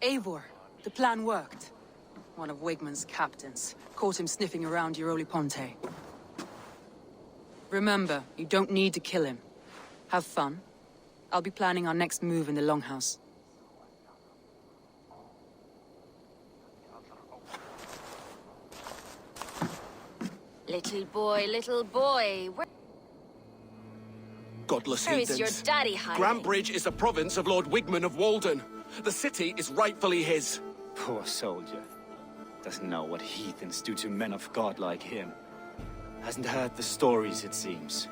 Eivor, the plan worked. One of Wigmund's captains caught him sniffing around Euroli Ponte. Remember, you don't need to kill him. Have fun. I'll be planning our next move in the Longhouse. Little boy, Godless where is heathens. your daddy hiding? Grantbridge is a province of Lord Wigmund of Walden. The city is rightfully his. Poor soldier. Doesn't know what heathens do to men of God like him. Hasn't heard the stories, it seems.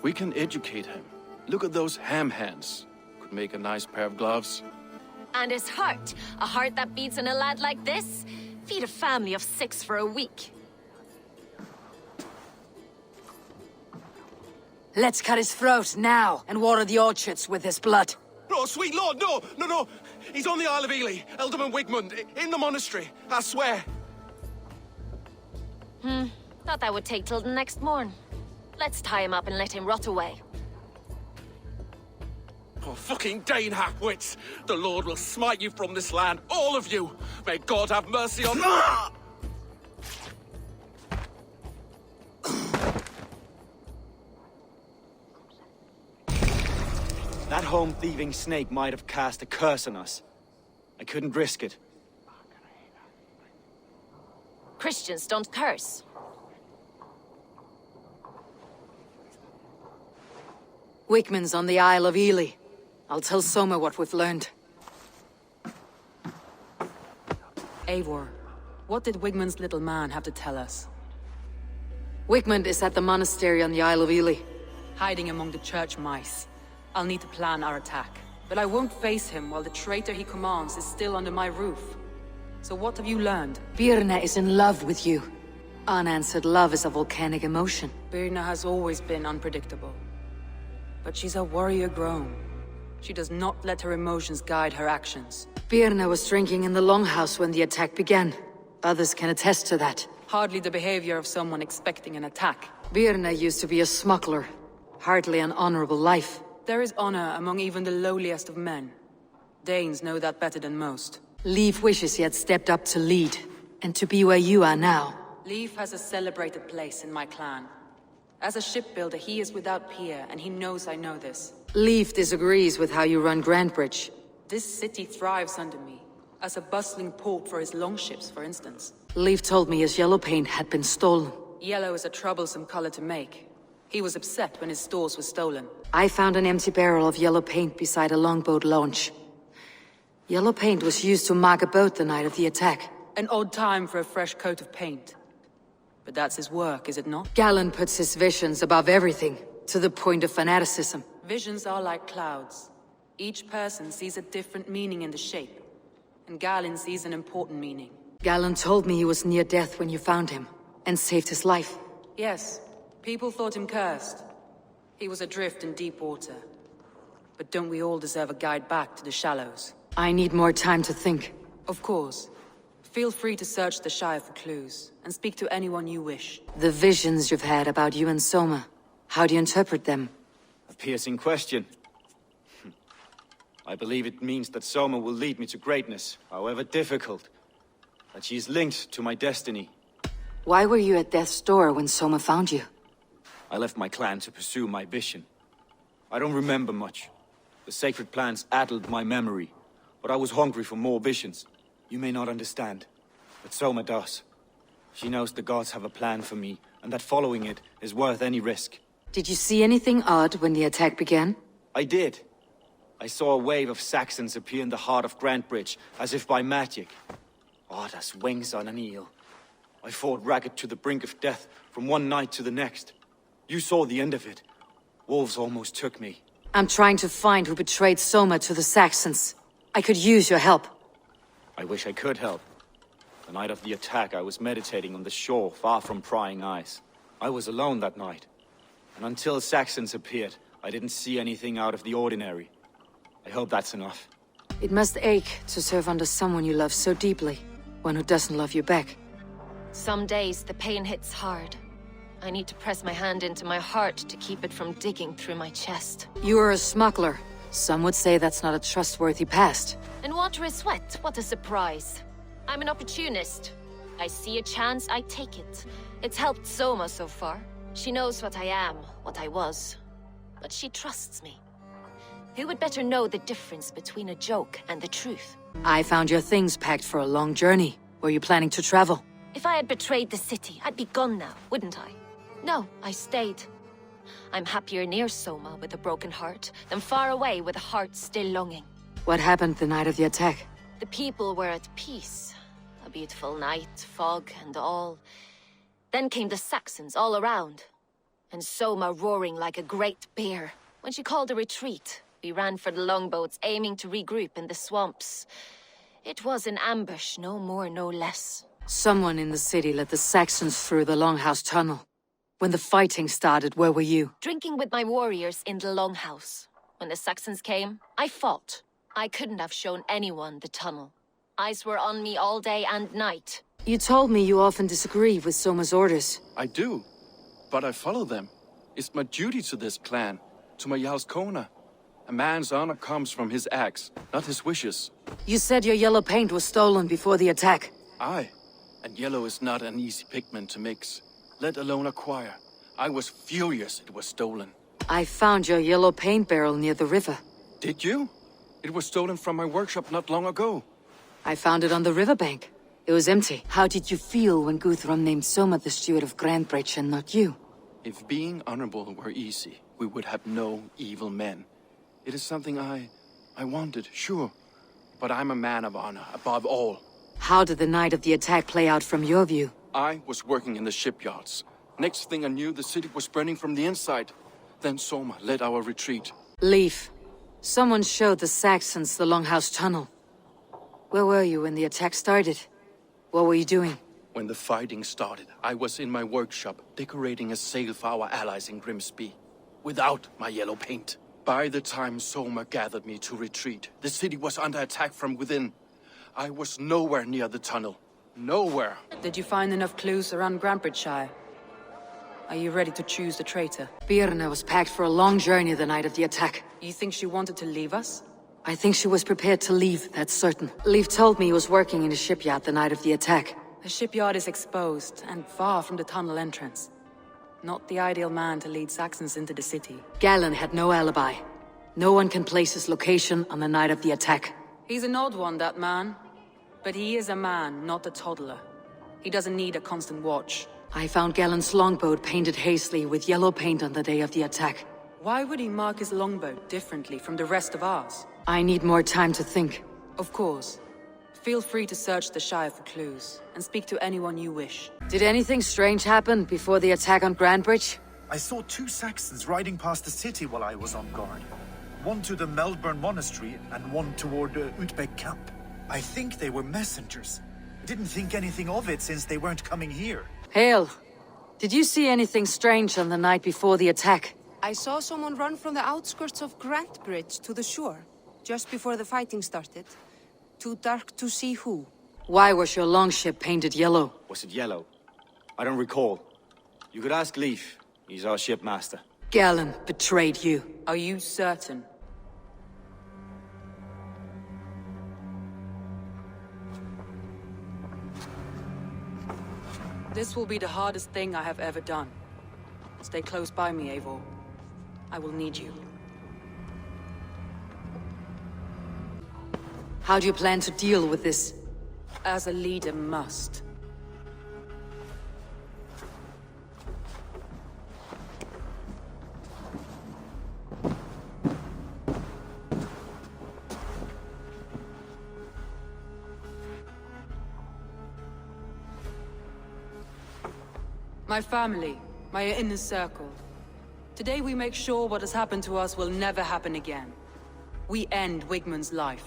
We can educate him. Look at those ham hands. Could make a nice pair of gloves. And his heart. A heart that beats in a lad like this? Feed a family of 6 for a week. Let's cut his throat now and water the orchards with his blood. Oh, sweet lord, no! He's on the Isle of Ely, Ealdorman Wigmund, in the monastery, I swear. Thought that would take till the next morn. Let's tie him up and let him rot away. Oh, fucking Dane halfwits! The Lord will smite you from this land, all of you! May God have mercy on... That home-thieving snake might have cast a curse on us. I couldn't risk it. Christians don't curse. Wigmund's on the Isle of Ely. I'll tell Soma what we've learned. Eivor, what did Wigmund's little man have to tell us? Wigmund is at the monastery on the Isle of Ely, hiding among the church mice. I'll need to plan our attack. But I won't face him while the traitor he commands is still under my roof. So what have you learned? Birna is in love with you. Unanswered love is a volcanic emotion. Birna has always been unpredictable. But she's a warrior grown. She does not let her emotions guide her actions. Birna was drinking in the Longhouse when the attack began. Others can attest to that. Hardly the behavior of someone expecting an attack. Birna used to be a smuggler. Hardly an honorable life. There is honor among even the lowliest of men. Danes know that better than most. Leif wishes he had stepped up to lead, and to be where you are now. Leif has a celebrated place in my clan. As a shipbuilder, he is without peer, and he knows I know this. Leif disagrees with how you run Grantbridge. This city thrives under me, as a bustling port for his longships, for instance. Leif told me his yellow paint had been stolen. Yellow is a troublesome color to make. He was upset when his stores were stolen. I found an empty barrel of yellow paint beside a longboat launch. Yellow paint was used to mark a boat the night of the attack. An odd time for a fresh coat of paint. But that's his work, is it not? Galen puts his visions above everything, to the point of fanaticism. Visions are like clouds. Each person sees a different meaning in the shape. And Galen sees an important meaning. Galen told me he was near death when you found him, and saved his life. Yes. People thought him cursed. He was adrift in deep water. But don't we all deserve a guide back to the shallows? I need more time to think. Of course. Feel free to search the Shire for clues, and speak to anyone you wish. The visions you've had about you and Soma, how do you interpret them? A piercing question. I believe it means that Soma will lead me to greatness, however difficult. That she is linked to my destiny. Why were you at death's door when Soma found you? I left my clan to pursue my vision. I don't remember much. The sacred plans addled my memory, but I was hungry for more visions. You may not understand, but Soma does. She knows the gods have a plan for me, and that following it is worth any risk. Did you see anything odd when the attack began? I did. I saw a wave of Saxons appear in the heart of Grantbridge, as if by magic. Odd as wings on an eel. I fought ragged to the brink of death from one night to the next. You saw the end of it. Wolves almost took me. I'm trying to find who betrayed Soma to the Saxons. I could use your help. I wish I could help. The night of the attack, I was meditating on the shore, far from prying eyes. I was alone that night. And until Saxons appeared, I didn't see anything out of the ordinary. I hope that's enough. It must ache to serve under someone you love so deeply. One who doesn't love you back. Some days the pain hits hard. I need to press my hand into my heart to keep it from digging through my chest. You are a smuggler. Some would say that's not a trustworthy past. And water is wet, what a surprise. I'm an opportunist. I see a chance, I take it. It's helped Soma so far. She knows what I am, what I was. But she trusts me. Who would better know the difference between a joke and the truth? I found your things packed for a long journey. Were you planning to travel? If I had betrayed the city, I'd be gone now, wouldn't I? No, I stayed. I'm happier near Soma with a broken heart than far away with a heart still longing. What happened the night of the attack? The people were at peace. A beautiful night, fog and all. Then came the Saxons all around. And Soma roaring like a great bear. When she called a retreat, we ran for the longboats, aiming to regroup in the swamps. It was an ambush, no more, no less. Someone in the city led the Saxons through the Longhouse tunnel. When the fighting started, where were you? Drinking with my warriors in the Longhouse. When the Saxons came, I fought. I couldn't have shown anyone the tunnel. Eyes were on me all day and night. You told me you often disagree with Soma's orders. I do, but I follow them. It's my duty to this clan, to my Jarl's Kona. A man's honor comes from his acts, not his wishes. You said your yellow paint was stolen before the attack. Aye, and yellow is not an easy pigment to mix, let alone acquire. I was furious it was stolen. I found your yellow paint barrel near the river. Did you? It was stolen from my workshop not long ago. I found it on the riverbank. It was empty. How did you feel when Guthrum named Soma the steward of Grantebridge and not you? If being honorable were easy, we would have no evil men. It is something I wanted, sure. But I'm a man of honor, above all. How did the night of the attack play out from your view? I was working in the shipyards. Next thing I knew, the city was burning from the inside. Then Soma led our retreat. Leaf. Someone showed the Saxons the Longhouse tunnel. Where were you when the attack started? What were you doing? When the fighting started, I was in my workshop, decorating a sail for our allies in Grimsby. Without my yellow paint. By the time Soma gathered me to retreat, the city was under attack from within. I was nowhere near the tunnel. Nowhere. Did you find enough clues around Grantebridgeshire? Are you ready to choose the traitor? Birna was packed for a long journey the night of the attack. You think she wanted to leave us? I think she was prepared to leave, that's certain. Leif told me he was working in a shipyard the night of the attack. The shipyard is exposed, and far from the tunnel entrance. Not the ideal man to lead Saxons into the city. Galen had no alibi. No one can place his location on the night of the attack. He's an odd one, that man. But he is a man, not a toddler. He doesn't need a constant watch. I found Galen's longboat painted hastily with yellow paint on the day of the attack. Why would he mark his longboat differently from the rest of ours? I need more time to think. Of course. Feel free to search the Shire for clues, and speak to anyone you wish. Did anything strange happen before the attack on Grantebridge? I saw two Saxons riding past the city while I was on guard. One to the Melbourne Monastery, and one toward Utbeck Camp. I think they were messengers. Didn't think anything of it since they weren't coming here. Hale, did you see anything strange on the night before the attack? I saw someone run from the outskirts of Grantebridge to the shore, just before the fighting started. Too dark to see who. Why was your longship painted yellow? Was it yellow? I don't recall. You could ask Leif. He's our shipmaster. Galen betrayed you. Are you certain? This will be the hardest thing I have ever done. Stay close by me, Eivor. I will need you. How do you plan to deal with this? As a leader must. My family, my inner circle. Today we make sure what has happened to us will never happen again. We end Wigmund's life.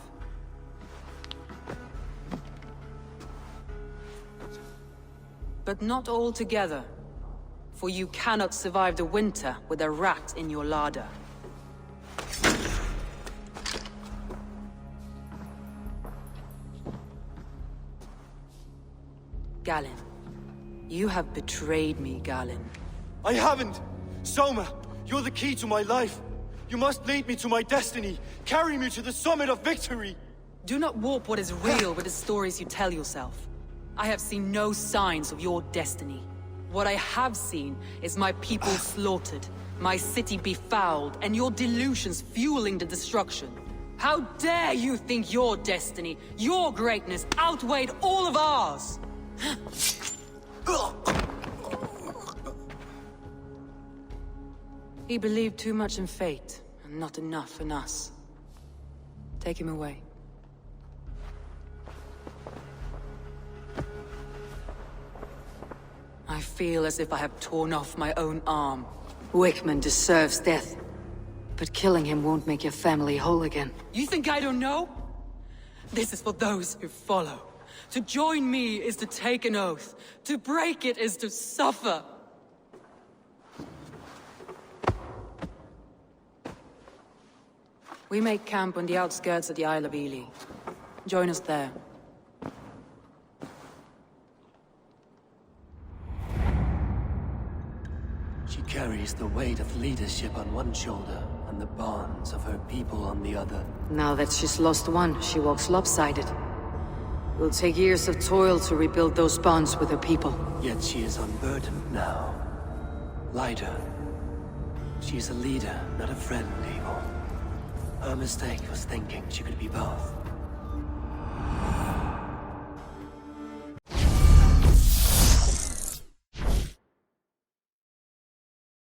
But not all together. For you cannot survive the winter with a rat in your larder. Galen. You have betrayed me, Galen. I haven't! Soma, you're the key to my life. You must lead me to my destiny. Carry me to the summit of victory. Do not warp what is real with the stories you tell yourself. I have seen no signs of your destiny. What I have seen is my people slaughtered, my city befouled, and your delusions fueling the destruction. How dare you think your destiny, your greatness, outweighed all of ours? He believed too much in fate, and not enough in us. Take him away. I feel as if I have torn off my own arm. Wickman deserves death. But killing him won't make your family whole again. You think I don't know? This is for those who follow. To join me is to take an oath. To break it is to suffer. We make camp on the outskirts of the Isle of Ely. Join us there. She carries the weight of leadership on one shoulder, and the bonds of her people on the other. Now that she's lost one, she walks lopsided. It will take years of toil to rebuild those bonds with her people. Yet she is unburdened now. Lighter. She's a leader, not a friend, Eivor. Her mistake was thinking she could be both.